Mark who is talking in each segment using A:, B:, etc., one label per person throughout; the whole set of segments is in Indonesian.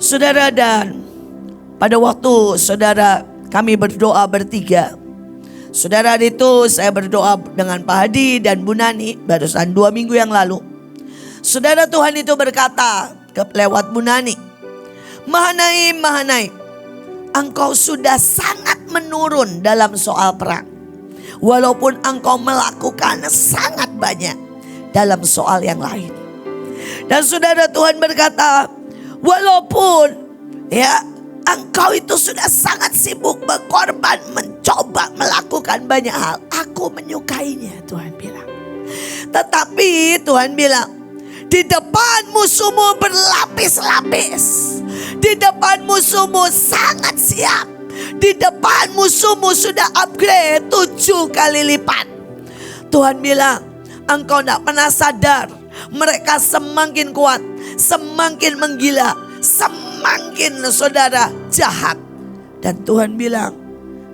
A: Saudara, dan pada waktu saudara kami berdoa bertiga, saudara, itu saya berdoa dengan Pak Hadi dan Bu Nani barusan 2 minggu yang lalu. Saudara, Tuhan itu berkata lewat Bu Nani, Mahanaim, Mahanaim, engkau sudah sangat menurun dalam soal perang. Walaupun engkau melakukan sangat banyak dalam soal yang lain. Dan saudara, Tuhan berkata, walaupun engkau itu sudah sangat sibuk berkorban, mencoba melakukan banyak hal, aku menyukainya, Tuhan bilang. Tetapi Tuhan bilang, di depan musuhmu berlapis-lapis, di depan musuhmu sangat siap, di depan musuhmu sudah upgrade 7 kali lipat. Tuhan bilang, engkau tidak pernah sadar, mereka semakin kuat, semakin menggila, semakin saudara jahat. Dan Tuhan bilang,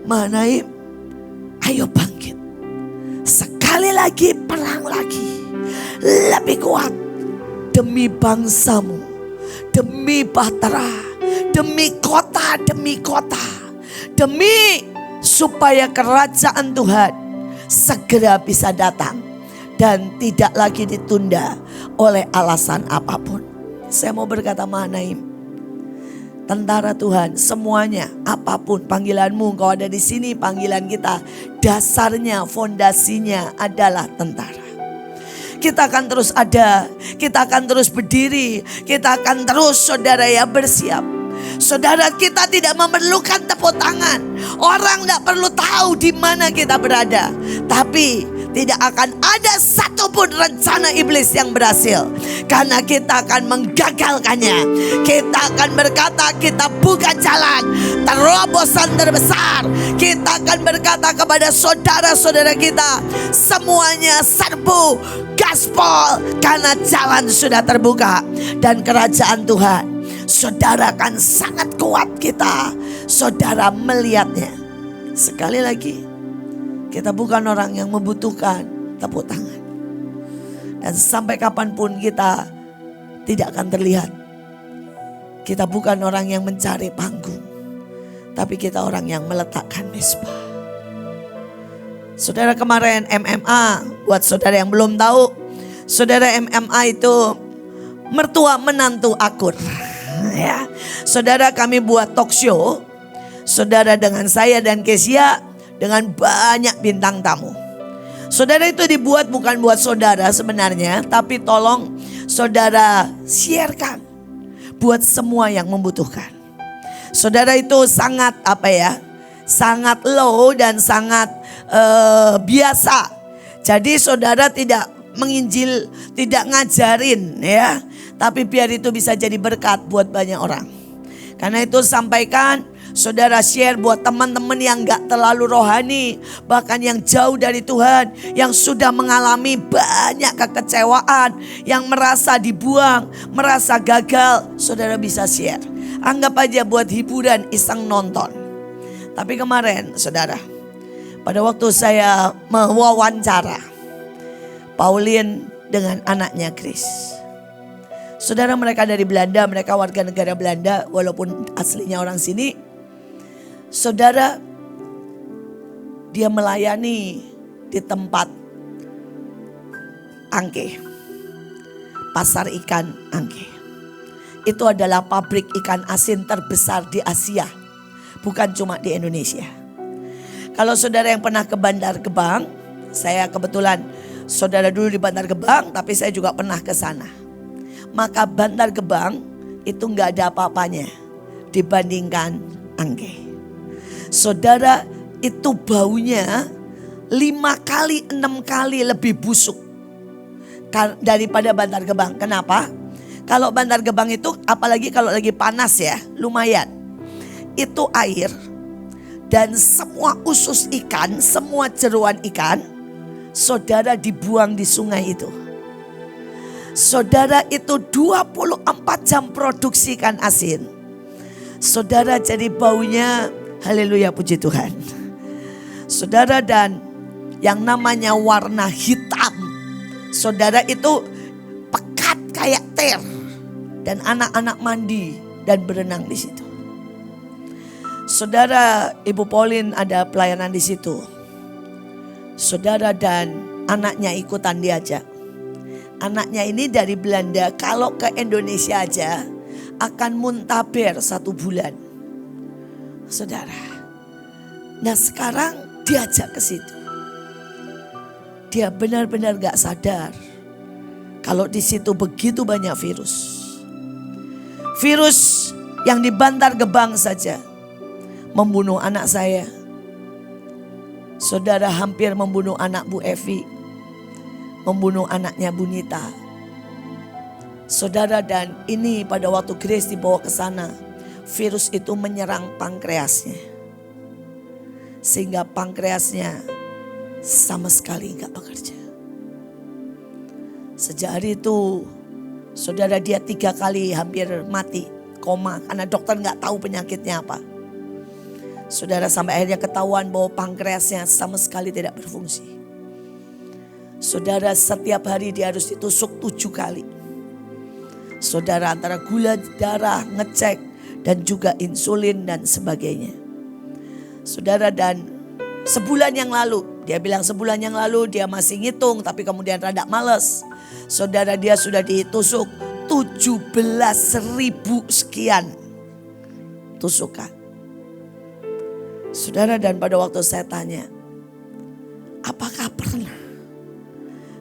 A: Mahanaim, ayo bangkit, sekali lagi perang lagi, lebih kuat, demi bangsamu, demi bahtera, demi kota, demi supaya kerajaan Tuhan segera bisa datang dan tidak lagi ditunda oleh alasan apapun. Saya mau berkata, Mahanaim, tentara Tuhan, semuanya, apapun panggilanmu, kau ada di sini, panggilan kita, dasarnya, fondasinya adalah tentara. Kita akan terus ada, kita akan terus berdiri, kita akan terus saudara bersiap. Saudara, kita tidak memerlukan tepuk tangan. Orang tidak perlu tahu di mana kita berada. Tapi tidak akan ada satupun rencana iblis yang berhasil. Karena kita akan menggagalkannya. Kita akan berkata, kita buka jalan terobosan terbesar. Kita akan berkata kepada saudara-saudara kita, semuanya serbu gaspol, karena jalan sudah terbuka. Dan kerajaan Tuhan, saudara akan sangat kuat kita. Saudara melihatnya. Sekali lagi, kita bukan orang yang membutuhkan tepuk tangan. Dan sampai kapanpun kita tidak akan terlihat. Kita bukan orang yang mencari panggung, tapi kita orang yang meletakkan mezbah. Saudara, kemarin MMA, buat saudara yang belum tahu, saudara, MMA itu mertua menantu akur. Ya, saudara, kami buat talk show, saudara, dengan saya dan Kesia, dengan banyak bintang tamu. Saudara, itu dibuat bukan buat saudara sebenarnya, tapi tolong saudara sharekan buat semua yang membutuhkan. Saudara, itu sangat sangat low dan sangat biasa. Jadi saudara tidak menginjil, tidak ngajarin ya, tapi biar itu bisa jadi berkat buat banyak orang. Karena itu sampaikan, saudara share buat teman-teman yang gak terlalu rohani, bahkan yang jauh dari Tuhan, yang sudah mengalami banyak kekecewaan, yang merasa dibuang, merasa gagal. Saudara bisa share, anggap aja buat hiburan, iseng nonton. Tapi kemarin saudara, pada waktu saya mewawancara Pauline dengan anaknya Chris, saudara, mereka dari Belanda, mereka warga negara Belanda walaupun aslinya orang sini. Saudara, dia melayani di tempat Angke, pasar ikan Angke. Itu adalah pabrik ikan asin terbesar di Asia, bukan cuma di Indonesia. Kalau saudara yang pernah ke Bantar Gebang, saya kebetulan saudara dulu di Bantar Gebang, tapi saya juga pernah ke sana. Maka Bantar Gebang itu gak ada apa-apanya dibandingkan Angke. Saudara, itu baunya 5 kali 6 kali lebih busuk daripada Bantar Gebang. Kenapa? Kalau Bantar Gebang itu, apalagi kalau lagi panas ya, lumayan. Itu air dan semua usus ikan, semua jeroan ikan, saudara, dibuang di sungai itu. Saudara, itu 24 jam produksi ikan asin. Saudara, jadi baunya, haleluya, puji Tuhan. Saudara, dan yang namanya warna hitam, saudara, itu pekat kayak ter. Dan anak-anak mandi dan berenang di situ. Saudara, Ibu Pauline ada pelayanan di situ. Saudara dan anaknya ikutan diajak. Anaknya ini dari Belanda, kalau ke Indonesia aja akan muntaber 1 bulan. Saudara. Nah sekarang diajak ke situ. Dia benar-benar gak sadar kalau di situ begitu banyak virus. Virus yang di Bantar Gebang saja membunuh anak saya. Saudara, hampir membunuh anak Bu Evi, membunuh anaknya Bu Nita. Saudara, dan ini pada waktu Grace dibawa ke sana, virus itu menyerang pankreasnya. Sehingga pankreasnya sama sekali enggak bekerja. Sejak hari itu, saudara, dia 3 kali hampir mati, koma, karena dokter enggak tahu penyakitnya apa. Saudara, sampai akhirnya ketahuan bahwa pankreasnya sama sekali tidak berfungsi. Saudara, setiap hari dia harus ditusuk 7 kali. Saudara, antara gula darah, ngecek, dan juga insulin dan sebagainya. Saudara, dan sebulan yang lalu, dia bilang sebulan yang lalu dia masih ngitung tapi kemudian rada males. Saudara, dia sudah ditusuk 17.000 sekian tusukan. Saudara, dan pada waktu saya tanya, apakah pernah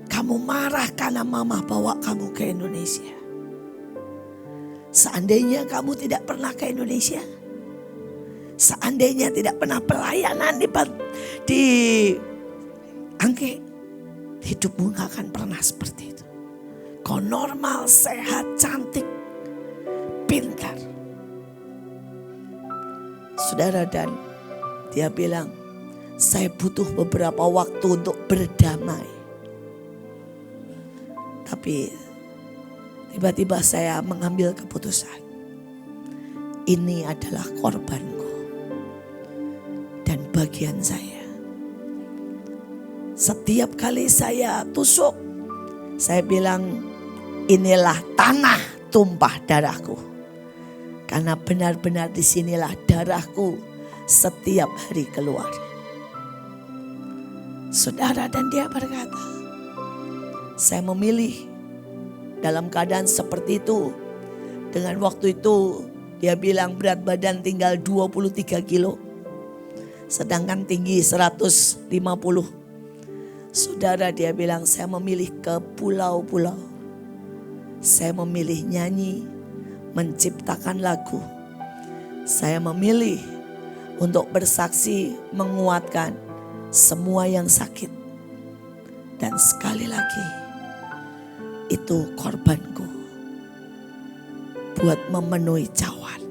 A: kamu marah karena mama bawa kamu ke Indonesia? Seandainya kamu tidak pernah ke Indonesia, seandainya tidak pernah pelayanan di Angke, hidupmu gak akan pernah seperti itu. Kau normal, sehat, cantik, pintar. Saudara, dan dia bilang, saya butuh beberapa waktu untuk berdamai. Tapi tiba-tiba saya mengambil keputusan. Ini adalah korbanku dan bagian saya. Setiap kali saya tusuk, saya bilang, inilah tanah tumpah darahku. Karena benar-benar disinilah darahku setiap hari keluar. Saudara, dan dia berkata, saya memilih dalam keadaan seperti itu. Dengan waktu itu dia bilang berat badan tinggal 23 kilo. Sedangkan tinggi 150. Saudara, dia bilang saya memilih ke pulau-pulau. Saya memilih nyanyi, menciptakan lagu. Saya memilih untuk bersaksi, menguatkan semua yang sakit. Dan sekali lagi, itu korbanku buat memenuhi cawan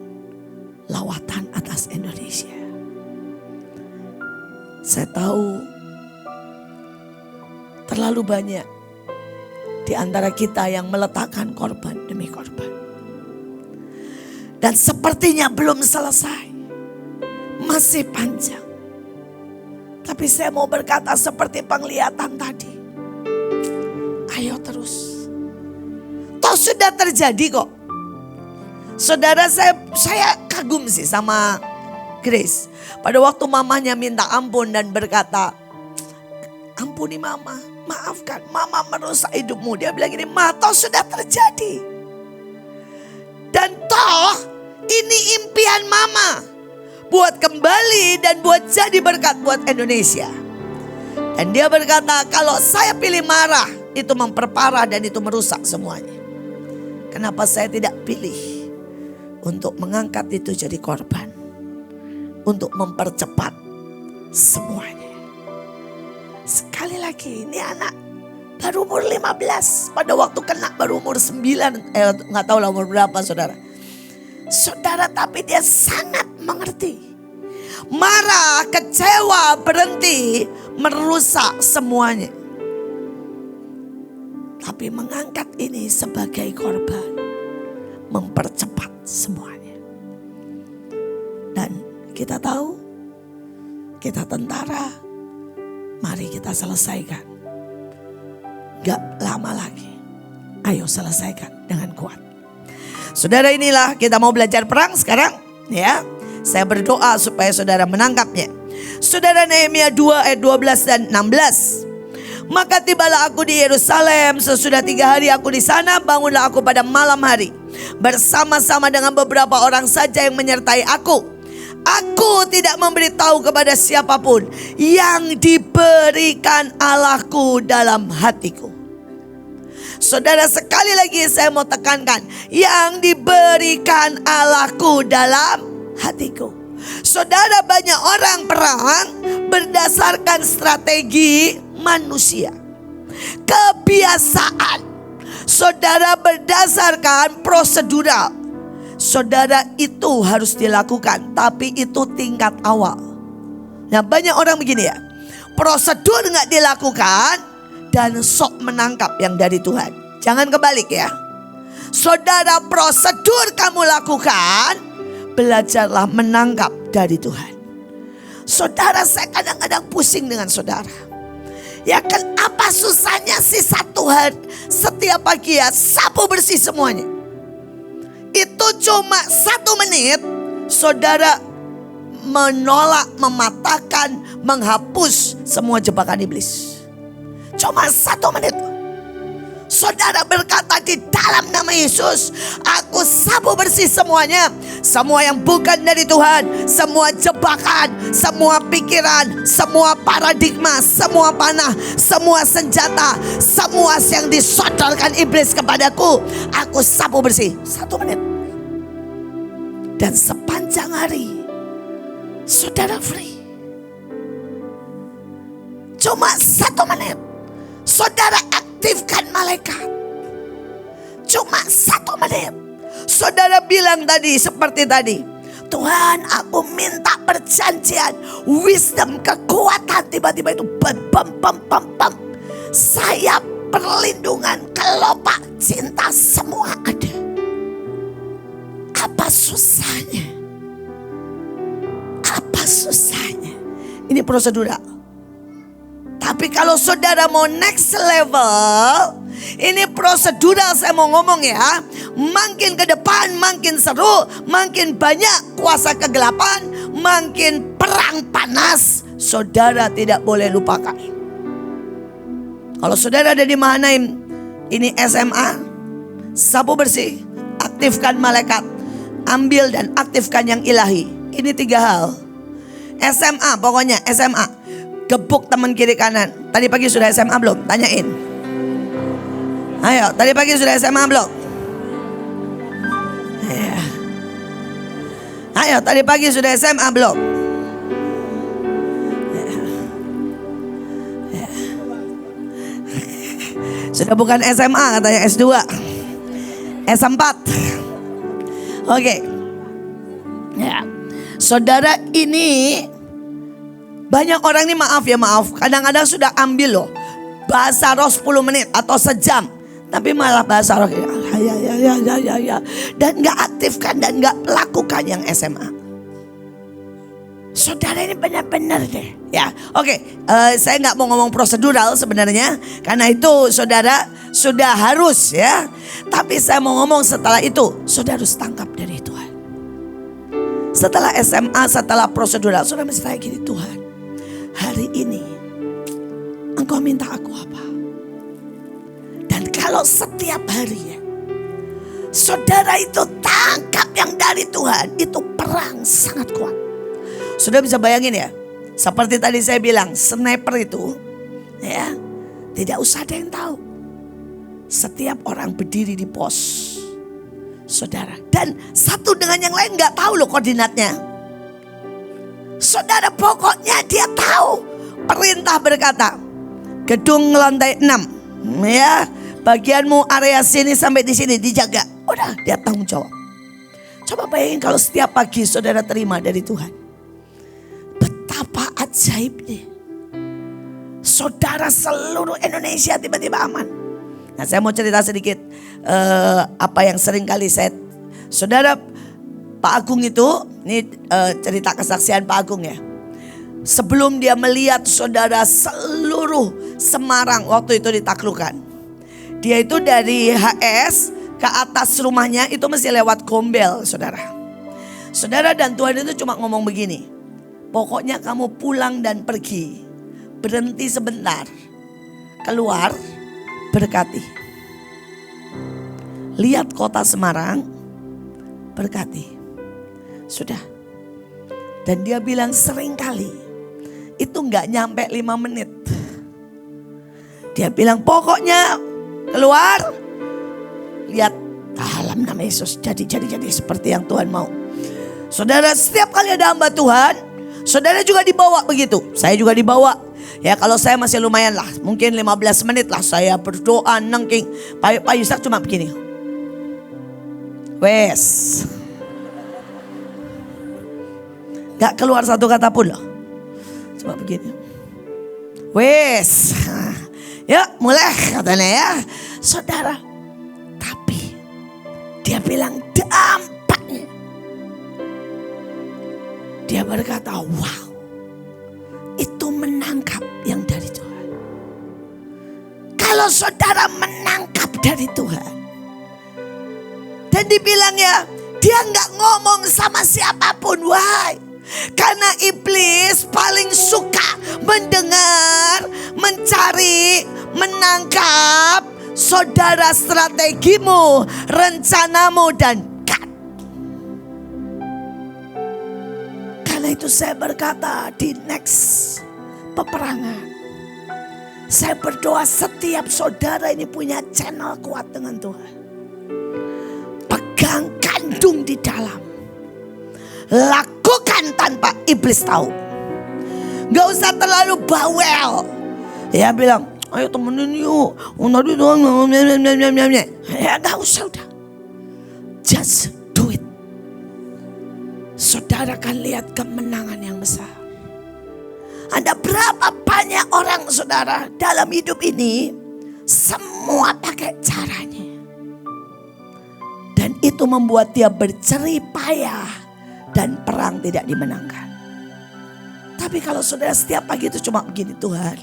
A: lawatan atas Indonesia. Saya tahu terlalu banyak di antara kita yang meletakkan korban demi korban. Dan sepertinya belum selesai. Masih panjang. Tapi saya mau berkata seperti penglihatan tadi. Ayo terus. Toh sudah terjadi kok. Saudara, saya kagum sih sama Grace. Pada waktu mamanya minta ampun dan berkata, ampuni mama, maafkan, mama merusak hidupmu. Dia bilang gini, ma, toh sudah terjadi. Dan toh ini impian mama. Buat kembali dan buat jadi berkat buat Indonesia. Dan dia berkata, kalau saya pilih marah, itu memperparah dan itu merusak semuanya. Kenapa saya tidak pilih untuk mengangkat itu jadi korban? Untuk mempercepat semuanya. Sekali lagi, ini anak baru umur 15. Pada waktu kena baru umur 9. Gak tahu lah umur berapa saudara. Saudara, tapi dia sangat mengerti. Marah, kecewa, berhenti, merusak semuanya. Tapi mengangkat ini sebagai korban, mempercepat semuanya. Dan kita tahu, kita tentara, mari kita selesaikan. Gak lama lagi, ayo selesaikan dengan kuat. Saudara, inilah kita mau belajar perang sekarang ya. Saya berdoa supaya saudara menangkapnya. Saudara, Nehemia 2 ayat 12 dan 16. Maka tibalah aku di Yerusalem, sesudah 3 hari aku di sana, bangunlah aku pada malam hari bersama-sama dengan beberapa orang saja yang menyertai aku. Aku tidak memberitahu kepada siapapun yang diberikan Allahku dalam hatiku. Saudara, sekali lagi saya mau tekankan, yang diberikan Allahku dalam hatiku. Saudara, banyak orang perang berdasarkan strategi manusia, kebiasaan. Saudara, berdasarkan prosedural. Saudara, itu harus dilakukan, tapi itu tingkat awal. Nah, banyak orang begini ya, prosedur gak dilakukan dan sok menangkap yang dari Tuhan. Jangan kebalik ya. Saudara, prosedur kamu lakukan, belajarlah menangkap dari Tuhan. Saudara, saya kadang-kadang pusing dengan saudara. Ya kan, apa susahnya sih satu hari setiap pagi ya sapu bersih semuanya. Itu cuma 1 menit, saudara menolak, mematahkan, menghapus semua jebakan iblis. Cuma 1 menit. Saudara berkata, di dalam nama Yesus, aku sapu bersih semuanya. Semua yang bukan dari Tuhan, semua jebakan, semua pikiran, semua paradigma, semua panah, semua senjata, semua yang disodorkan iblis kepadaku, aku sapu bersih 1 menit. Dan sepanjang hari, saudara free. Cuma 1 menit. Saudara aktifkan malaikat. Cuma 1 menit. Saudara bilang tadi seperti tadi, Tuhan, aku minta perjanjian, wisdom, kekuatan. Tiba-tiba itu bam. Sayap, perlindungan, kelopak, cinta, semua ada. Apa susahnya? Apa susahnya? Ini prosedural. Tapi kalau saudara mau next level, ini prosedural saya mau ngomong ya. Makin ke depan makin seru, makin banyak kuasa kegelapan, makin perang panas. Saudara tidak boleh lupakan. Kalau saudara ada di Mahanaim, ini SMA, sapu bersih, aktifkan malaikat, ambil dan aktifkan yang ilahi. Ini 3 hal. SMA, pokoknya SMA. Gebuk teman kiri kanan. Tadi pagi sudah SMA belum? Tanyain. Ayo, tadi pagi sudah SMA belum? Ayo, tadi pagi sudah SMA belum? Sudah bukan SMA, katanya S2, S4. Oke. Ya. Saudara, ini banyak orang ini maaf, kadang-kadang sudah ambil loh bahasa roh 10 menit atau sejam, tapi malah bahasa roh ya, dan gak aktifkan dan gak lakukan yang SMA. Saudara, ini benar-benar deh ya. Oke, saya gak mau ngomong prosedural sebenarnya, karena itu saudara sudah harus ya. Tapi saya mau ngomong setelah itu, saudara harus tangkap dari Tuhan. Setelah SMA, setelah prosedural, saudara mesti tanya gini, Tuhan, hari ini Engkau minta aku apa? Dan kalau setiap hari ya, saudara itu tangkap yang dari Tuhan, itu perang sangat kuat. Saudara bisa bayangin ya, seperti tadi saya bilang, sniper itu ya, tidak usah ada yang tahu. Setiap orang berdiri di pos, saudara, dan satu dengan yang lain gak tahu loh koordinatnya. Saudara, pokoknya dia tahu. Perintah berkata, gedung lantai 6 ya, bagianmu area sini sampai di sini dijaga. Udah, dia tanggung jawab. Coba bayangin kalau setiap pagi saudara terima dari Tuhan, betapa ajaibnya. Saudara, seluruh Indonesia tiba-tiba aman. Nah, saya mau cerita sedikit apa yang sering kali saudara, Pak Agung itu, ini cerita kesaksian Pak Agung ya. Sebelum dia melihat saudara seluruh Semarang waktu itu ditaklukkan, dia itu dari HS ke atas rumahnya itu mesti lewat Gombel, saudara. Saudara, dan Tuhan itu cuma ngomong begini, pokoknya kamu pulang dan pergi, berhenti sebentar, keluar, berkati. Lihat kota Semarang, berkati. Sudah. Dan dia bilang sering kali itu gak nyampe 5 menit. Dia bilang pokoknya keluar, lihat dalam nama Yesus jadi seperti yang Tuhan mau. Saudara, setiap kali ada hamba Tuhan, saudara juga dibawa begitu. Saya juga dibawa. Ya kalau saya masih lumayan lah, mungkin 15 menit lah saya berdoa nengking. Pak Yusak cuma begini. Wes. Gak keluar satu kata pun loh. Cuma begini. Wes. Yuk mulai katanya ya. Saudara. Tapi dia bilang dampaknya. Dia berkata wow. Itu menangkap yang dari Tuhan. Kalau saudara menangkap dari Tuhan. Dan dibilang ya, dia gak ngomong sama siapapun. Why? Karena iblis paling suka mendengar, mencari, menangkap saudara strategimu, rencanamu dan cut. Karena itu saya berkata di next peperangan, saya berdoa setiap saudara ini punya channel kuat dengan Tuhan. Pegang kandung di dalam. Lakukan tanpa iblis tahu. Gak usah terlalu bawel. Ya bilang, ayo temenin yuk. Tadi doang. Ya gak usah udah. Just do it. Saudara akan lihat kemenangan yang besar. Ada berapa banyak orang saudara dalam hidup ini. Semua pakai caranya. Dan itu membuat dia berjerih payah. Dan perang tidak dimenangkan. Tapi kalau saudara setiap pagi itu cuma begini, Tuhan,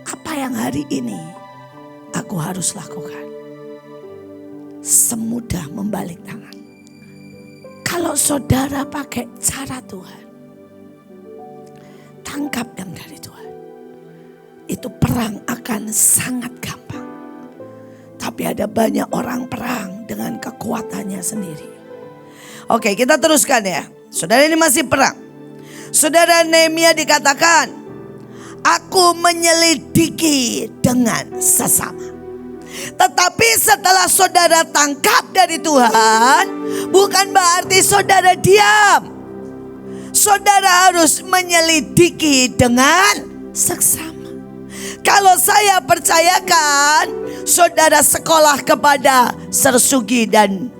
A: apa yang hari ini aku harus lakukan? Semudah membalik tangan. Kalau saudara pakai cara Tuhan, tangkap yang dari Tuhan, itu perang akan sangat gampang. Tapi ada banyak orang perang dengan kekuatannya sendiri. Oke, kita teruskan ya. Saudara, ini masih perang. Saudara, Nehemia dikatakan, aku menyelidiki dengan sesama. Tetapi setelah saudara tangkap dari Tuhan, bukan berarti saudara diam. Saudara harus menyelidiki dengan seksama. Kalau saya percayakan, saudara sekolah kepada Sersugi dan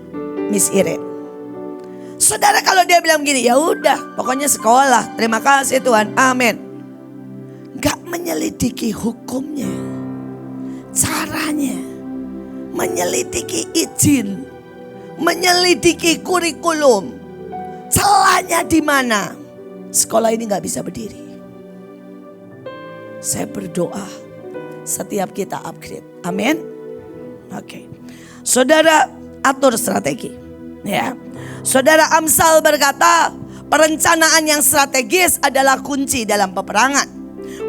A: Miss Irene. Saudara kalau dia bilang gini, ya udah, pokoknya sekolah. Terima kasih Tuhan, amin. Gak menyelidiki hukumnya, caranya, menyelidiki izin, menyelidiki kurikulum, celahnya di mana. Sekolah ini gak bisa berdiri. Saya berdoa setiap kita upgrade, amin. Oke. Saudara atur strategi, ya. Saudara, Amsal berkata, perencanaan yang strategis adalah kunci dalam peperangan.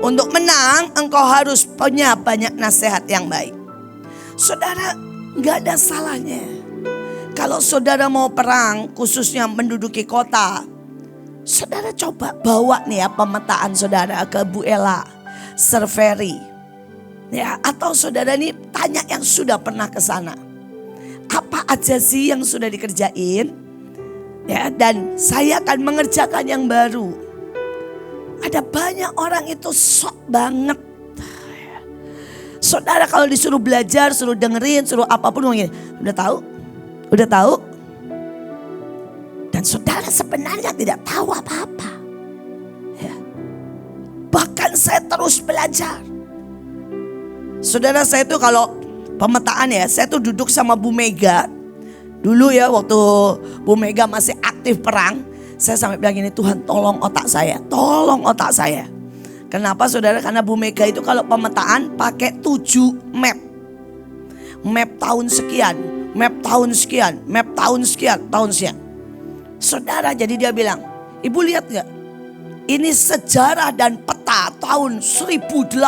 A: Untuk menang, engkau harus punya banyak nasihat yang baik. Saudara, gak ada salahnya. Kalau saudara mau perang, khususnya menduduki kota, saudara coba bawa nih ya pemetaan saudara ke Bu Ella, survey. Ya, atau saudara nih tanya yang sudah pernah ke sana. Apa aja sih yang sudah dikerjain? Ya, dan saya akan mengerjakan yang baru. Ada banyak orang itu sok banget. Saudara kalau disuruh belajar, suruh dengerin, suruh apapun, udah tahu? Udah tahu? Dan saudara sebenarnya tidak tahu apa-apa. Ya. Bahkan saya terus belajar. Saudara, saya tuh kalau pemetaan ya, saya tuh duduk sama Bu Mega. Dulu ya waktu Bu Mega masih aktif perang, saya sampai bilang gini, Tuhan tolong otak saya, tolong otak saya. Kenapa saudara? Karena Bu Mega itu kalau pemetaan pakai 7 map. Map tahun sekian. map tahun sekian, tahun sekian. Saudara, jadi dia bilang, ibu lihat gak? Ini sejarah dan peta tahun 1870.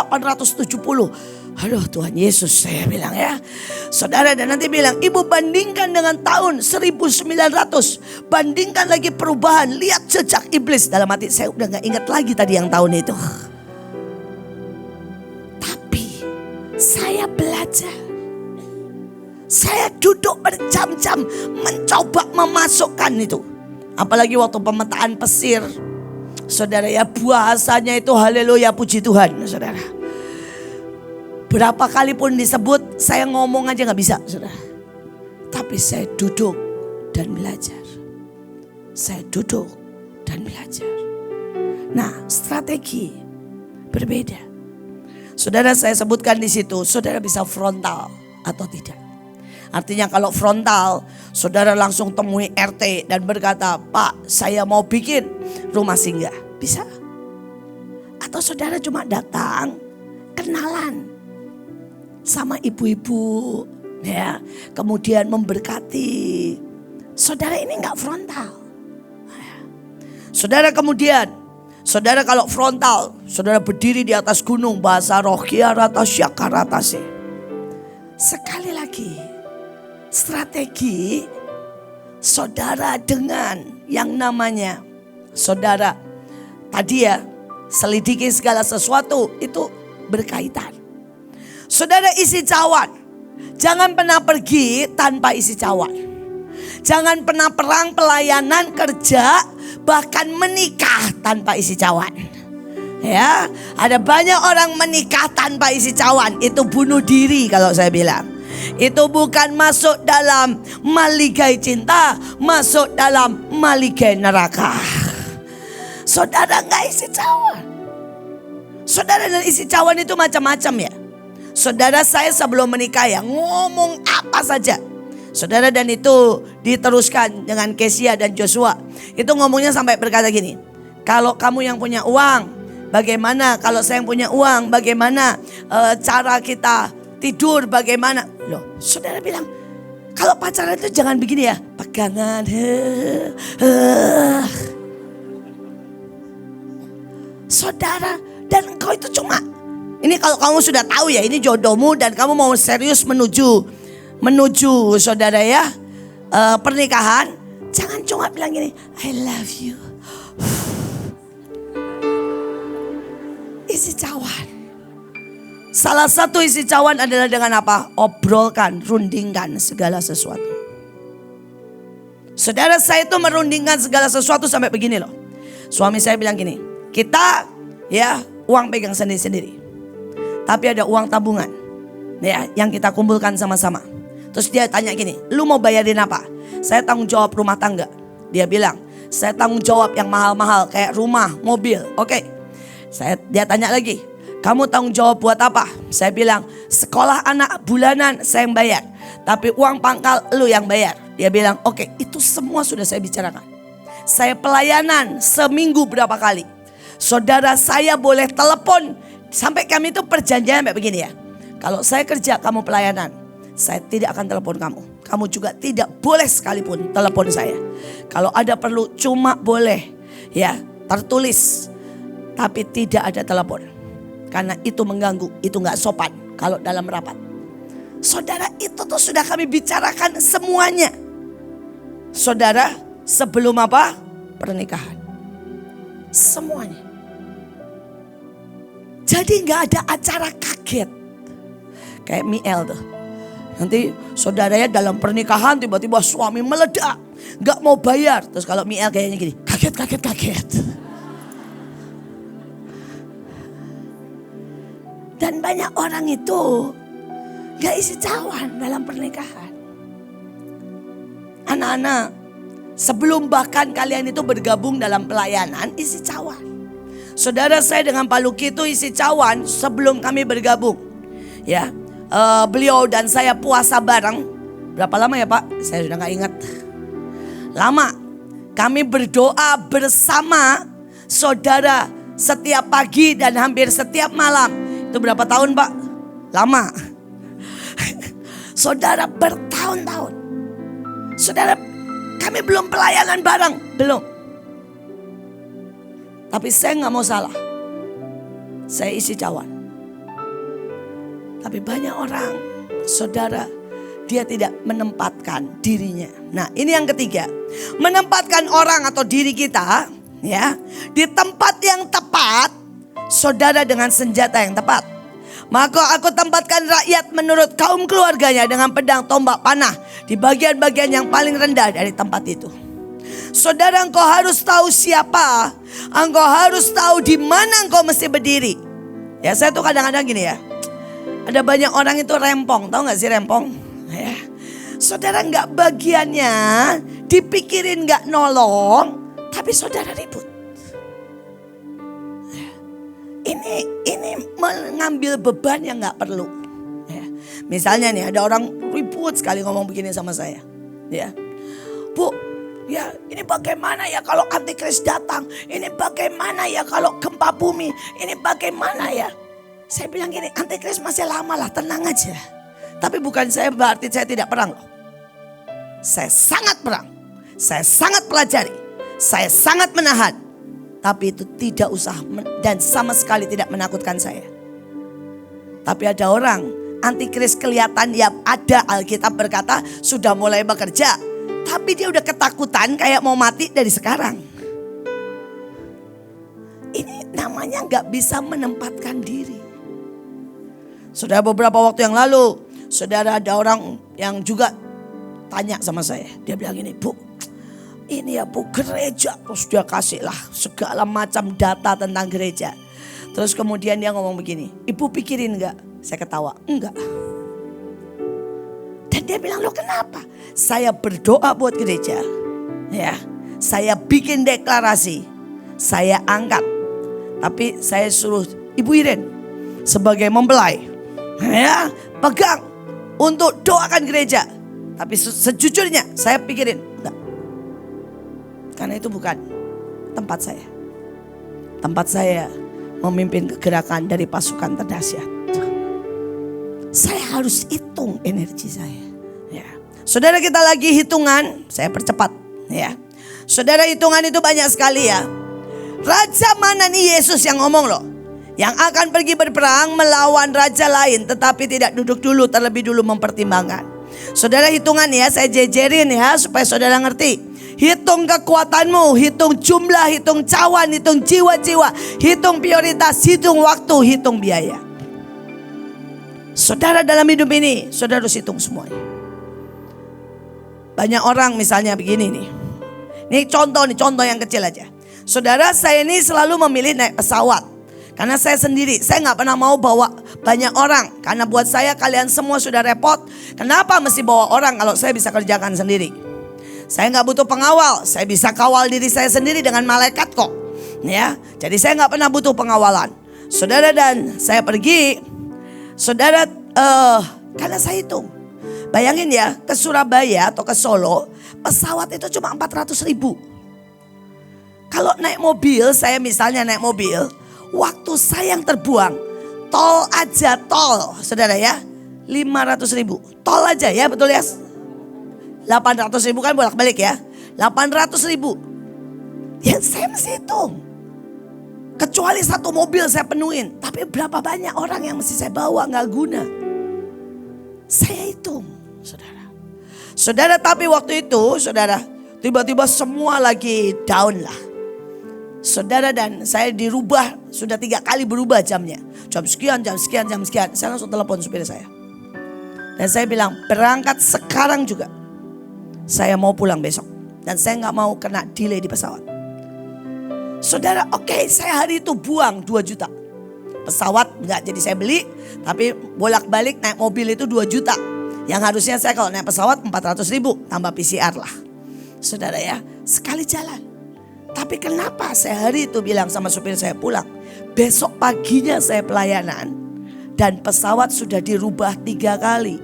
A: Aduh Tuhan Yesus, saya bilang ya. Saudara, dan nanti bilang, ibu bandingkan dengan tahun 1900. Bandingkan lagi perubahan, lihat jejak iblis. Dalam hati saya udah gak ingat lagi tadi yang tahun itu. Tapi saya belajar. Saya duduk berjam-jam mencoba memasukkan itu. Apalagi waktu pemetaan pesir. Saudara ya, bahasanya itu haleluya, puji Tuhan saudara. Berapa kali pun disebut, saya ngomong aja gak bisa saudara. Tapi saya duduk dan belajar. Saya duduk dan belajar. Nah, strategi berbeda. Saudara, saya sebutkan di situ, saudara bisa frontal atau tidak. Artinya kalau frontal, saudara langsung temui RT dan berkata, Pak, saya mau bikin rumah singgah. Bisa. Atau saudara cuma datang, kenalan sama ibu-ibu, ya, kemudian memberkati. Saudara ini enggak frontal. Saudara kemudian, saudara kalau frontal, saudara berdiri di atas gunung, bahasa rohia rata syakarata. Sekali lagi, strategi saudara dengan yang namanya saudara tadi ya, selidiki segala sesuatu itu berkaitan. Saudara isi cawan, jangan pernah pergi tanpa isi cawan. Jangan pernah perang, pelayanan, kerja, bahkan menikah tanpa isi cawan. Ya, ada banyak orang menikah tanpa isi cawan, itu bunuh diri kalau saya bilang. Itu bukan masuk dalam maligai cinta, masuk dalam maligai neraka. Saudara gak isi cawan. Saudara, dan isi cawan itu macam-macam ya. Saudara, saya sebelum menikah ya ngomong apa saja. Saudara, dan itu diteruskan dengan Kesia dan Joshua. Itu ngomongnya sampai berkata gini, kalau kamu yang punya uang, bagaimana? Kalau saya yang punya uang, bagaimana cara kita tidur, bagaimana? Loh, saudara bilang, kalau pacaran itu jangan begini ya, pegangan. Saudara, dan engkau itu cuma, ini kalau kamu sudah tahu ya, ini jodohmu dan kamu mau serius menuju saudara ya, pernikahan, jangan cuma bilang gini, I love you. Isi cawan. Salah satu isi cawan adalah dengan apa? Obrolkan, rundingkan segala sesuatu. Saudara, saya itu merundingkan segala sesuatu sampai begini loh. Suami saya bilang gini, kita ya uang pegang sendiri-sendiri, tapi ada uang tabungan ya yang kita kumpulkan sama-sama. Terus dia tanya gini, lu mau bayarin apa? Saya tanggung jawab rumah tangga. Dia bilang, saya tanggung jawab yang mahal-mahal kayak rumah, mobil. Oke. Dia tanya lagi, kamu tanggung jawab buat apa? Saya bilang, sekolah anak bulanan saya yang bayar, tapi uang pangkal lu yang bayar. Dia bilang, oke, itu semua sudah saya bicarakan. Saya pelayanan seminggu berapa kali. Saudara, saya boleh telepon. Sampai kami itu perjanjian kayak begini ya. Kalau saya kerja, kamu pelayanan, saya tidak akan telepon kamu. Kamu juga tidak boleh sekalipun telepon saya. Kalau ada perlu cuma boleh ya tertulis, tapi tidak ada telepon. Karena itu mengganggu, itu gak sopan kalau dalam rapat. Saudara, itu tuh sudah kami bicarakan semuanya. Saudara, sebelum apa? Pernikahan. Semuanya. Jadi gak ada acara kaget. Kayak Miel tuh. Nanti saudaranya dalam pernikahan tiba-tiba suami meledak. Gak mau bayar. Terus kalau Miel kayaknya gini, kaget. Dan banyak orang itu gak isi cawan dalam pernikahan. Anak-anak, sebelum bahkan kalian itu bergabung dalam pelayanan, isi cawan. Saudara, saya dengan Pak Luki itu isi cawan sebelum kami bergabung. Ya, beliau dan saya puasa bareng. Berapa lama ya Pak? Saya sudah gak ingat. Lama. Kami berdoa bersama saudara setiap pagi dan hampir setiap malam. Itu berapa tahun Pak? Lama. Saudara, bertahun-tahun. Saudara, kami belum pelayanan bareng, belum. Tapi saya gak mau salah, saya isi cawan. Tapi banyak orang, saudara, dia tidak menempatkan dirinya. Nah, ini yang ketiga, menempatkan orang atau diri kita ya di tempat yang tepat, saudara, dengan senjata yang tepat. Maka aku tempatkan rakyat menurut kaum keluarganya dengan pedang, tombak, panah di bagian-bagian yang paling rendah dari tempat itu. Saudara, engkau harus tahu siapa, engkau harus tahu di mana engkau mesti berdiri. Ya, saya tuh kadang-kadang gini ya, ada banyak orang itu rempong, tahu gak sih rempong? Ya. Saudara, gak bagiannya dipikirin gak nolong, tapi saudara ribut. Ini mengambil beban yang gak perlu. Ya. Misalnya nih, ada orang ribut sekali ngomong begini sama saya. Ya, Bu, ya ini bagaimana ya kalau antikris datang? Ini bagaimana ya kalau gempa bumi? Ini bagaimana ya? Saya bilang gini, antikris masih lama lah, tenang aja. Tapi bukan saya berarti saya tidak perang loh. Saya sangat perang. Saya sangat pelajari. Saya sangat menahan. Tapi itu tidak usah dan sama sekali tidak menakutkan saya. Tapi ada orang, antikris kelihatan ya ada, Alkitab berkata sudah mulai bekerja. Tapi dia udah ketakutan kayak mau mati dari sekarang. Ini namanya gak bisa menempatkan diri. Saudara, beberapa waktu yang lalu, saudara, ada orang yang juga tanya sama saya. Dia bilang ini, Bu, ini ya Bu, gereja. Terus dia kasih lah segala macam data tentang gereja. Terus kemudian dia ngomong begini, Ibu pikirin gak? Saya ketawa, enggak. Dan dia bilang, lo kenapa? Saya berdoa buat gereja. Ya, saya bikin deklarasi. Saya angkat. Tapi saya suruh Ibu Iren sebagai mempelai, ya, pegang untuk doakan gereja. Tapi sejujurnya saya pikirin enggak. Karena itu bukan tempat saya. Tempat saya memimpin kegerakan dari pasukan terdahsyat. Saya harus hitung energi saya. Ya. Saudara, kita lagi hitungan, saya percepat ya. Saudara, hitungan itu banyak sekali ya. Raja mana nih Yesus yang ngomong loh? Yang akan pergi berperang melawan raja lain, tetapi tidak duduk dulu, terlebih dulu mempertimbangkan. Saudara, hitungan ya, saya jejerin ya supaya saudara ngerti. Hitung kekuatanmu, hitung jumlah, hitung cawan, hitung jiwa-jiwa, hitung prioritas, hitung waktu, hitung biaya. Saudara, dalam hidup ini saudara harus hitung semuanya. Banyak orang misalnya begini nih. Ini contoh yang kecil aja. Saudara, saya ini selalu memilih naik pesawat. Karena saya sendiri, saya gak pernah mau bawa banyak orang. Karena buat saya kalian semua sudah repot. Kenapa mesti bawa orang kalau saya bisa kerjakan sendiri? Saya gak butuh pengawal. Saya bisa kawal diri saya sendiri dengan malaikat kok. Ya, jadi saya gak pernah butuh pengawalan. Saudara, dan saya pergi. Saudara, karena saya hitung. Bayangin ya, ke Surabaya atau ke Solo, pesawat itu cuma 400.000. Kalau naik mobil, saya misalnya naik mobil, waktu saya yang terbuang, tol aja tol, saudara ya, 500.000. Tol aja ya, betul ya? 800.000 kan bolak-balik ya, 800.000. Ya saya mesti hitung. Kecuali satu mobil saya penuhin, tapi berapa banyak orang yang mesti saya bawa gak guna. Saya hitung, saudara. Saudara, tapi waktu itu, saudara, tiba-tiba semua lagi down lah. Saudara, dan saya dirubah, sudah 3 kali berubah jamnya. Jam sekian, jam sekian, jam sekian. Saya langsung telepon supir saya. Dan saya bilang, berangkat sekarang juga. Saya mau pulang besok. Dan saya gak mau kena delay di pesawat. Saudara, oke, saya hari itu buang 2 juta. Pesawat gak jadi saya beli, tapi bolak-balik naik mobil itu 2 juta. Yang harusnya saya kalau naik pesawat 400.000, tambah PCR lah. Saudara ya, sekali jalan. Tapi kenapa saya hari itu bilang sama supir saya pulang. Besok paginya saya pelayanan. Dan pesawat sudah dirubah 3 kali.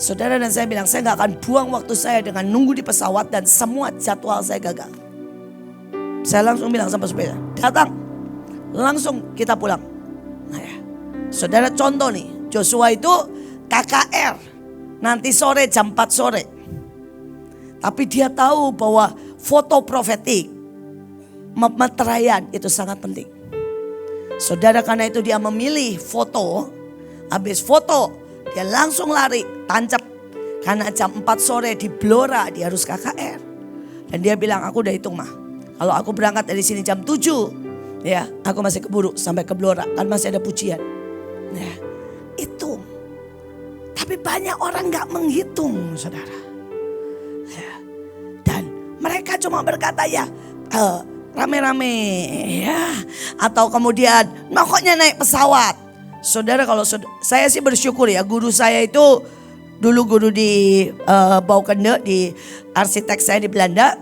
A: Saudara, dan saya bilang saya gak akan buang waktu saya dengan nunggu di pesawat. Dan semua jadwal saya gagal. Saya langsung bilang sama supir, datang. Langsung kita pulang. Nah ya, saudara, contoh nih, Joshua itu KKR. Nanti sore jam 4 sore. Tapi dia tahu bahwa foto profetik, meteraian itu sangat penting. Saudara, karena itu dia memilih foto. Habis foto dia langsung lari, tancap. Karena jam 4 sore di Blora dia harus KKR. Dan dia bilang, aku udah hitung mah, kalau aku berangkat dari sini jam 7, ya aku masih keburu sampai ke Blora. Kan masih ada pujian. Nah itu. Tapi banyak orang gak menghitung, saudara. Ya. Dan mereka cuma berkata ya rame-rame ya. Atau kemudian pokoknya naik pesawat. Saudara, kalau saya sih bersyukur ya, guru saya itu dulu guru di Bouwkende, di arsitek saya di Belanda.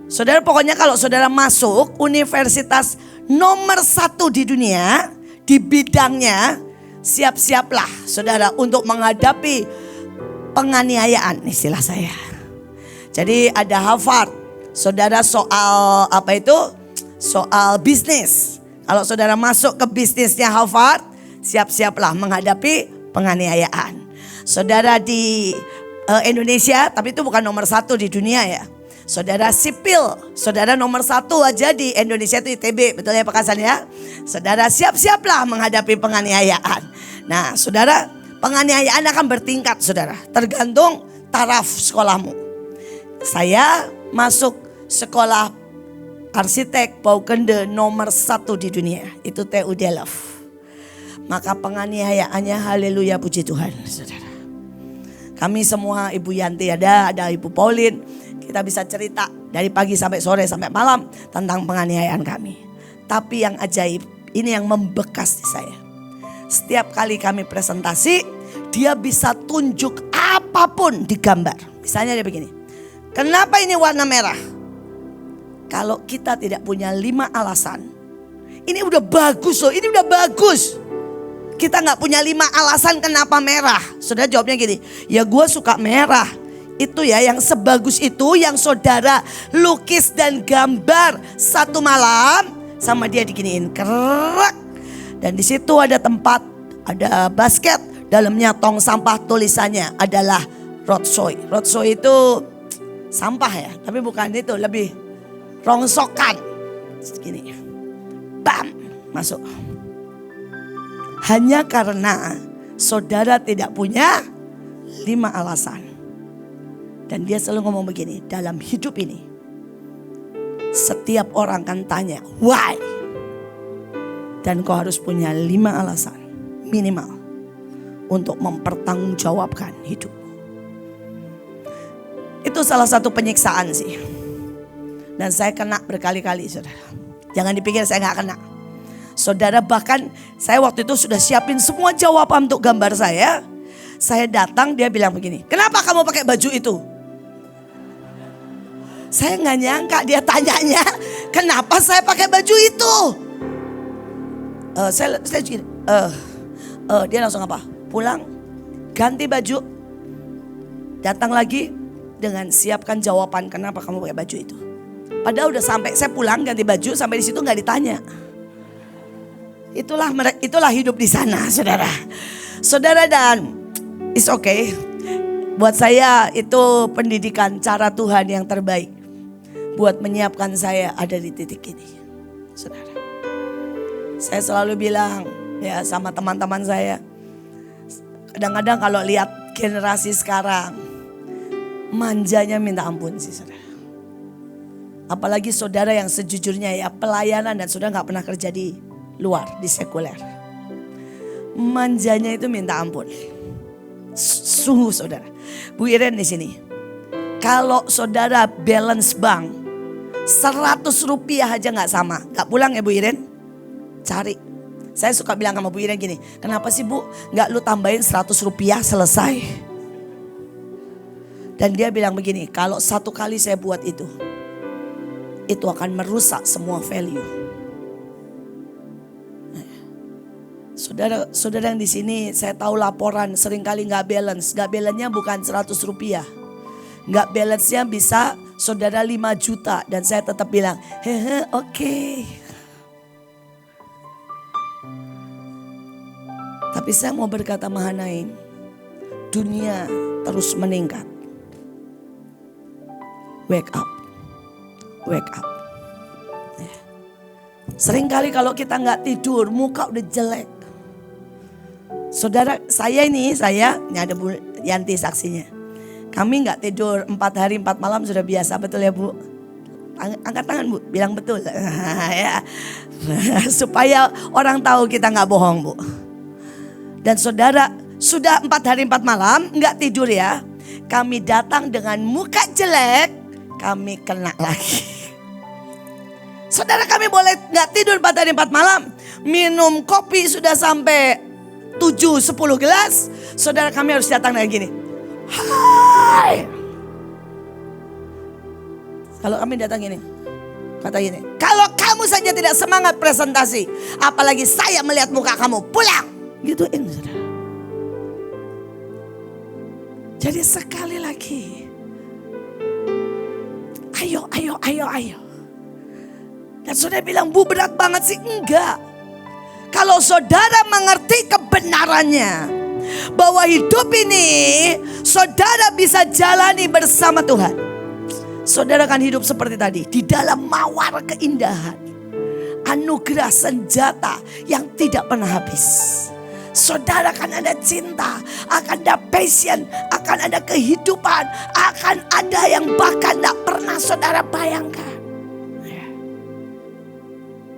A: Saudara, pokoknya kalau saudara masuk universitas nomor 1 di dunia di bidangnya, siap-siaplah saudara untuk menghadapi penganiayaan, istilah saya. Jadi ada Harvard, saudara, soal apa itu? Soal bisnis. Kalau saudara masuk ke bisnisnya Harvard, siap-siaplah menghadapi penganiayaan. Saudara di Indonesia, tapi itu bukan nomor 1 di dunia ya. Saudara sipil, saudara nomor 1 aja di Indonesia itu ITB, betul ya Pak Hasan ya. Saudara siap-siaplah menghadapi penganiayaan. Nah saudara, penganiayaan akan bertingkat saudara, tergantung taraf sekolahmu. Saya masuk sekolah arsitek Bouwkende nomor 1 di dunia, itu TU Delft. Maka penganiayaannya, haleluya, puji Tuhan saudara. Kami semua, Ibu Yanti ada Ibu Pauline, kita bisa cerita dari pagi sampai sore sampai malam tentang penganiayaan kami. Tapi yang ajaib, ini yang membekas di saya. Setiap kali kami presentasi, dia bisa tunjuk apapun di gambar. Misalnya dia begini, kenapa ini warna merah? Kalau kita tidak punya 5 alasan, ini udah bagus loh, ini udah bagus. Kita gak punya 5 alasan kenapa merah. Saudara jawabnya gini, ya gue suka merah. Itu ya yang sebagus itu yang saudara lukis dan gambar satu malam sama dia diginiin kerak. Dan di situ ada tempat, ada basket, dalamnya tong sampah, tulisannya adalah rotsoy. Rotsoy itu sampah ya, tapi bukan itu, lebih rongsokan. Gini, bam, masuk. Hanya karena saudara tidak punya 5 alasan. Dan dia selalu ngomong begini, dalam hidup ini setiap orang akan tanya why. Dan kau harus punya 5 alasan minimal untuk mempertanggungjawabkan hidup. Itu salah satu penyiksaan sih. Dan saya kena berkali-kali saudara. Jangan dipikir saya gak kena. Saudara, bahkan saya waktu itu sudah siapin semua jawaban untuk gambar saya. Saya datang, dia bilang begini, kenapa kamu pakai baju itu? Saya gak nyangka dia tanyanya, kenapa saya pakai baju itu? Saya gini, dia langsung apa? Pulang, ganti baju, datang lagi dengan siapkan jawaban kenapa kamu pakai baju itu. Padahal udah sampai, saya pulang ganti baju, sampai di situ nggak ditanya. Itulah hidup di sana, saudara. Saudara, dan it's okay. Buat saya itu pendidikan cara Tuhan yang terbaik buat menyiapkan saya ada di titik ini, saudara. Saya selalu bilang ya sama teman-teman saya, kadang-kadang kalau lihat generasi sekarang, manjanya minta ampun sih saudara. Apalagi saudara yang sejujurnya ya pelayanan dan saudara gak pernah kerja di luar, di sekuler. Manjanya itu minta ampun. Sungguh saudara. Bu Iren di sini. Kalau saudara balance bank 100 rupiah aja gak sama. Gak pulang ya Bu Iren? Cari. Saya suka bilang sama Bu Iren gini, kenapa sih Bu gak lu tambahin 100 rupiah selesai? Dan dia bilang begini, kalau satu kali saya buat itu akan merusak semua value. Saudara yang di sini saya tahu laporan seringkali gak balance. Gak balance-nya bukan 100 rupiah. Gak balance-nya bisa saudara 5 juta. Dan saya tetap bilang, hehe oke. Tapi saya mau berkata Mahanaim, dunia terus meningkat. wake up. Wake up. Ya. Seringkali kalau kita nggak tidur, muka udah jelek. Saudara, ini ada Bu Yanti saksinya. Kami nggak tidur 4 hari 4 malam sudah biasa, betul ya Bu? Angkat tangan Bu, bilang betul. Ya. Supaya orang tahu kita nggak bohong Bu. Dan saudara, sudah 4 hari 4 malam nggak tidur ya. Kami datang dengan muka jelek, kami kena lagi. Saudara, kami boleh nggak tidur 4 hari 4 malam. Minum kopi sudah sampai 7-10 gelas. Saudara, kami harus datang dengan gini. Hai. Kalau kami datang gini, kata gini, kalau kamu saja tidak semangat presentasi, apalagi saya melihat muka kamu, pulang. Gituin saudara. Jadi sekali lagi, ayo. Dan saudara bilang, Bu berat banget sih. Enggak. Kalau saudara mengerti kebenarannya, bahwa hidup ini saudara bisa jalani bersama Tuhan, saudara akan hidup seperti tadi, di dalam mawar keindahan, anugerah senjata yang tidak pernah habis. Saudara akan ada cinta, akan ada passion, akan ada kehidupan, akan ada yang bahkan tidak pernah saudara bayangkan.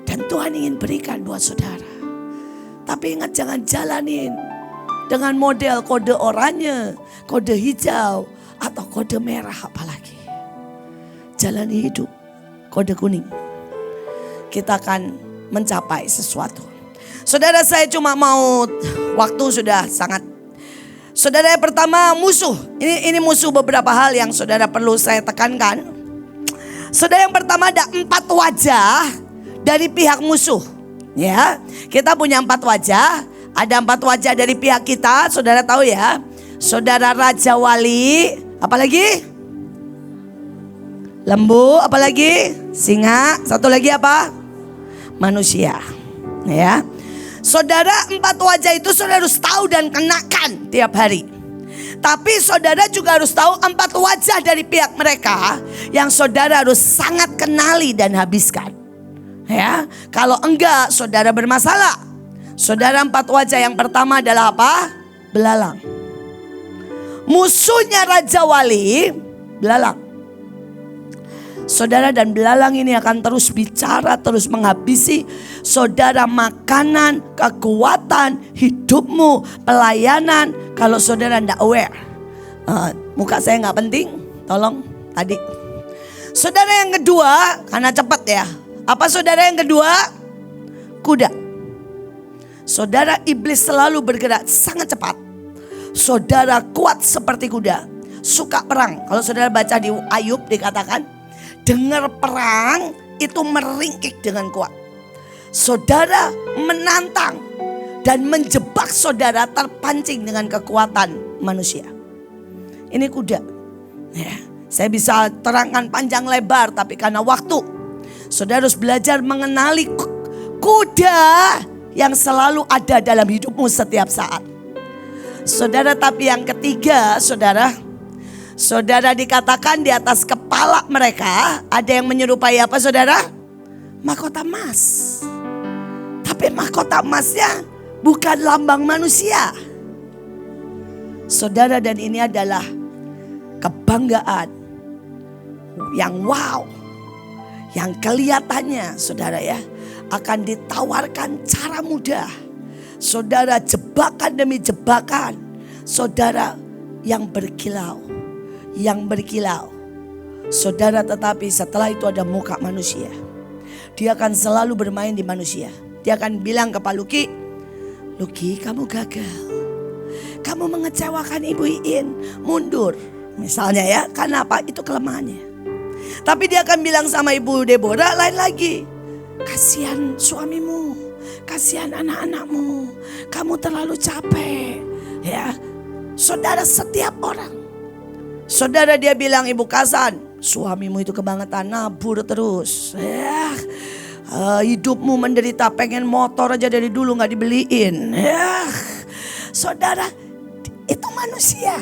A: Dan Tuhan ingin berikan buat saudara. Tapi ingat, jangan jalanin dengan model kode oranye, kode hijau, atau kode merah apalagi. Jalani hidup kode kuning. Kita akan mencapai sesuatu. Saudara, saya cuma mau, waktu sudah sangat. Saudara, yang pertama musuh. Ini musuh, beberapa hal yang saudara perlu saya tekankan. Saudara, yang pertama ada 4 wajah dari pihak musuh. Ya, kita punya 4 wajah. Ada 4 wajah dari pihak kita, saudara tahu ya. Saudara Raja Wali, apalagi? Lembu, apalagi? Singa, satu lagi apa? Manusia. Ya. Saudara, 4 wajah itu saudara harus tahu dan kenakan tiap hari. Tapi saudara juga harus tahu 4 wajah dari pihak mereka yang saudara harus sangat kenali dan habiskan. Ya, kalau enggak saudara bermasalah. Saudara, 4 wajah yang pertama adalah apa? Belalang. Musuhnya Raja Wali, belalang. Saudara, dan belalang ini akan terus bicara, terus menghabisi saudara makanan, kekuatan, hidupmu, pelayanan. Kalau saudara tidak aware. Muka saya nggak penting, tolong tadi. Saudara, yang kedua, karena cepat ya. Apa saudara yang kedua? Kuda. Saudara, iblis selalu bergerak sangat cepat. Saudara kuat seperti kuda. Suka perang. Kalau saudara baca di Ayub dikatakan, dengar perang itu meringkik dengan kuat. Saudara menantang dan menjebak saudara terpancing dengan kekuatan manusia. Ini kuda. Ya, saya bisa terangkan panjang lebar, tapi karena waktu, saudara harus belajar mengenali kuda yang selalu ada dalam hidupmu setiap saat. Saudara, tapi yang ketiga, saudara dikatakan di atas kepala mereka ada yang menyerupai apa saudara? Mahkota emas. Tapi mahkota emasnya bukan lambang manusia. Saudara, dan ini adalah kebanggaan yang wow. Yang kelihatannya saudara ya akan ditawarkan cara mudah. Saudara, jebakan demi jebakan. Saudara, yang berkilau. Saudara, tetapi setelah itu ada muka manusia. Dia akan selalu bermain di manusia. Dia akan bilang ke Pak Luki, Luki, kamu gagal. Kamu mengecewakan Ibu Iin, mundur. Misalnya ya, karena apa? Itu kelemahannya. Tapi dia akan bilang sama Ibu Deborah lain lagi. Kasihan suamimu, kasihan anak-anakmu, kamu terlalu capek. Ya, saudara, setiap orang. Saudara, dia bilang Ibu Kasan, suamimu itu kebangetan, nabur terus. Ya, hidupmu menderita, pengen motor aja dari dulu gak dibeliin. Ya, saudara, itu manusia.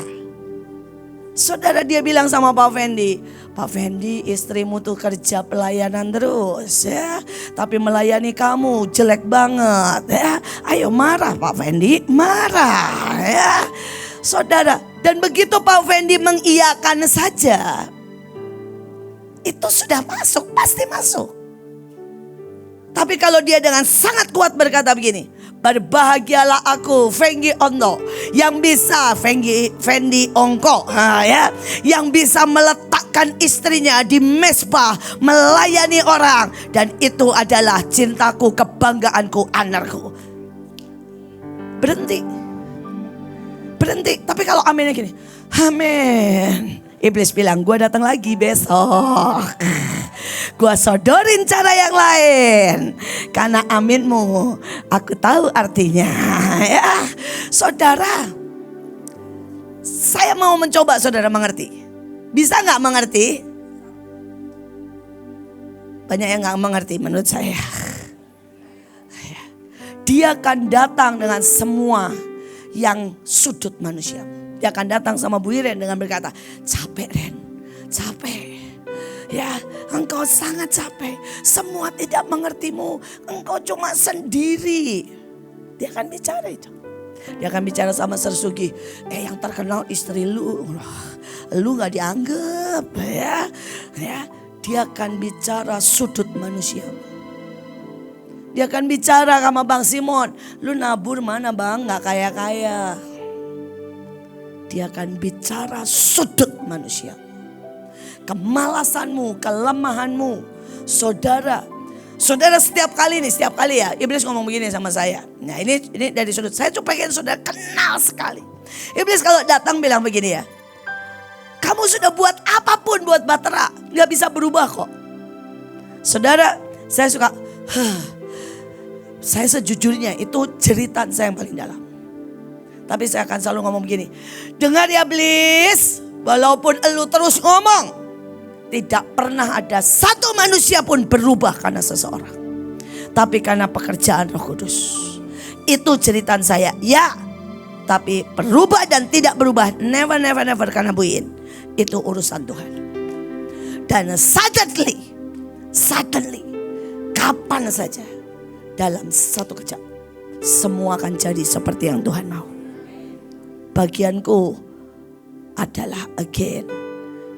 A: Saudara, dia bilang sama Pak Fendi, Pak Fendi, istrimu tuh kerja pelayanan terus ya, tapi melayani kamu jelek banget ya. Ayo marah Pak Fendi, marah ya. Saudara, dan begitu Pak Fendi mengiyakan saja, itu sudah masuk, pasti masuk. Tapi kalau dia dengan sangat kuat berkata begini, berbahagialah aku Fendi Ondo yang bisa Fendi Ongko ya, yang bisa meletakkan istrinya di mesbah melayani orang, dan itu adalah cintaku, kebanggaanku, anarku. Berhenti. Tapi kalau aminnya gini, amin. Iblis bilang, gue datang lagi besok. Gue sodorin cara yang lain. Karena aminmu, aku tahu artinya. Ya, saudara, saya mau mencoba saudara mengerti. Bisa gak mengerti? Banyak yang gak mengerti menurut saya. Dia akan datang dengan semua yang sudut manusia. Dia akan datang sama Bu Iren dengan berkata, capek Ren, capek. Ya, engkau sangat capek. Semua tidak mengertimu. Engkau cuma sendiri. Dia akan bicara itu. Dia akan bicara sama Sersugi. Yang terkenal istri lu gak dianggap ya. Dia akan bicara sudut manusia. Dia akan bicara sama Bang Simon. Lu nabur mana bang? Gak kaya-kaya. Dia akan bicara sudut manusia. Kemalasanmu, kelemahanmu. Saudara setiap kali ya. Iblis ngomong begini sama saya. Nah ini dari sudut. Saya cuma pengen saudara kenal sekali. Iblis kalau datang bilang begini ya. Kamu sudah buat apapun buat Bahtera, gak bisa berubah kok. Saudara, saya suka. Saya sejujurnya itu jeritan saya yang paling dalam. Tapi saya akan selalu ngomong begini. Dengar ya Iblis, walaupun elu terus ngomong, tidak pernah ada satu manusia pun berubah karena seseorang. Tapi karena pekerjaan Roh Kudus. Itu jeritan saya. Ya, tapi berubah dan tidak berubah, never karena buin. Itu urusan Tuhan. Dan suddenly, kapan saja, dalam satu kejap, semua akan jadi seperti yang Tuhan mau. Bagianku adalah again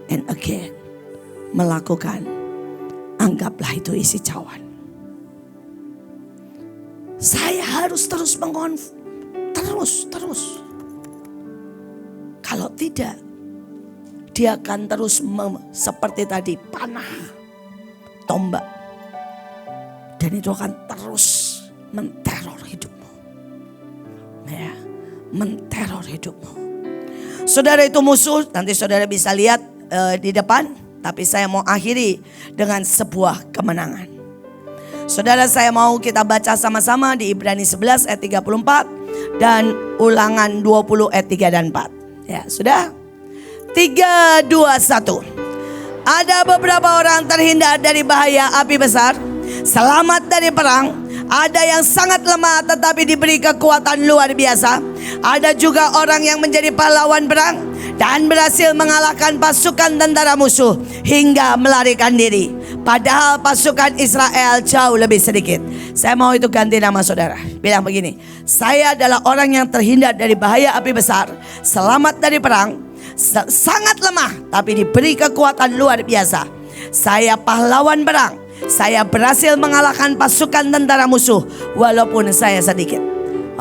A: and again melakukan, anggaplah itu isi cawan. Saya harus terus terus. Kalau tidak, dia akan terus seperti tadi panah, tombak. Dan itu akan terus menteror hidupmu. Ya, menteror hidupmu. Saudara, itu musuh, nanti saudara bisa lihat di depan. Tapi saya mau akhiri dengan sebuah kemenangan. Saudara, saya mau kita baca sama-sama di Ibrani 11 ayat 34 dan Ulangan 20 ayat 3 dan 4. Ya, sudah? 3, 2, 1. Ada beberapa orang terhindar dari bahaya api besar, selamat dari perang. Ada yang sangat lemah tetapi diberi kekuatan luar biasa. Ada juga orang yang menjadi pahlawan perang dan berhasil mengalahkan pasukan tentara musuh hingga melarikan diri. Padahal pasukan Israel jauh lebih sedikit. Saya mau itu ganti nama saudara. Bilang begini, saya adalah orang yang terhindar dari bahaya api besar, selamat dari perang, sangat lemah tapi diberi kekuatan luar biasa. Saya pahlawan perang, saya berhasil mengalahkan pasukan tentara musuh walaupun saya sedikit.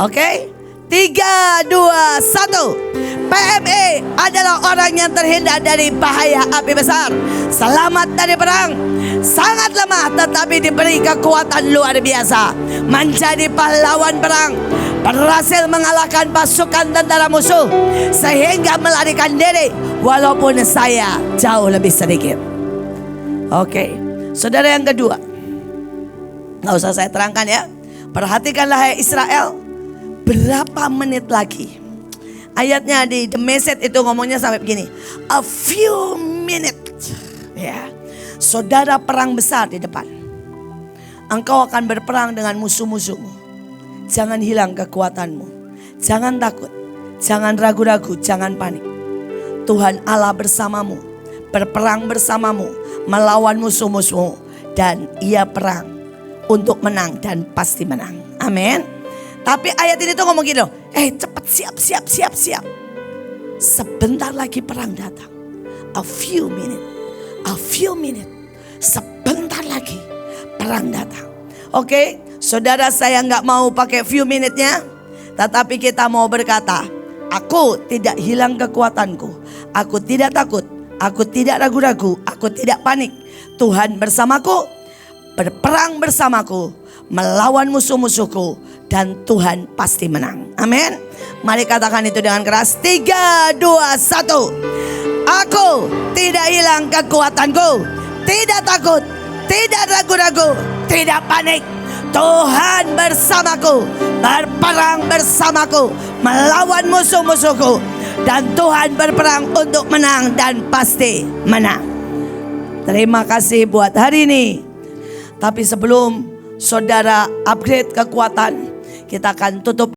A: Oke? 3, 2, 1. PME adalah orang yang terhindar dari bahaya api besar, selamat dari perang, sangat lemah tetapi diberi kekuatan luar biasa, menjadi pahlawan perang, berhasil mengalahkan pasukan tentara musuh sehingga melarikan diri walaupun saya jauh lebih sedikit. Oke, saudara, yang kedua, gak usah saya terangkan ya. Perhatikanlah hai Israel, berapa menit lagi. Ayatnya di The Message itu ngomongnya sampai begini, a few minutes. Ya, saudara, perang besar di depan. Engkau akan berperang dengan musuh-musuhmu. Jangan hilang kekuatanmu. Jangan takut, jangan ragu-ragu, jangan panik. Tuhan Allah bersamamu, berperang bersamamu, melawan musuh-musuhmu, dan ia perang untuk menang dan pasti menang. Amin. Tapi ayat ini tuh ngomong gini loh, cepat siap. Sebentar lagi perang datang. A few minutes. Sebentar lagi perang datang. Oke, saudara, saya nggak mau pakai few minute-nya, tetapi kita mau berkata, aku tidak hilang kekuatanku, aku tidak takut, aku tidak ragu-ragu, aku tidak panik. Tuhan bersamaku, berperang bersamaku, melawan musuh-musuhku, dan Tuhan pasti menang. Amin. Mari katakan itu dengan keras. 3, 2, 1. Aku tidak hilang kekuatanku, tidak takut, tidak ragu-ragu, tidak panik. Tuhan bersamaku, berperang bersamaku, melawan musuh-musuhku, dan Tuhan berperang untuk menang dan pasti menang. Terima kasih buat hari ini. Tapi sebelum saudara upgrade kekuatan, kita akan tutup.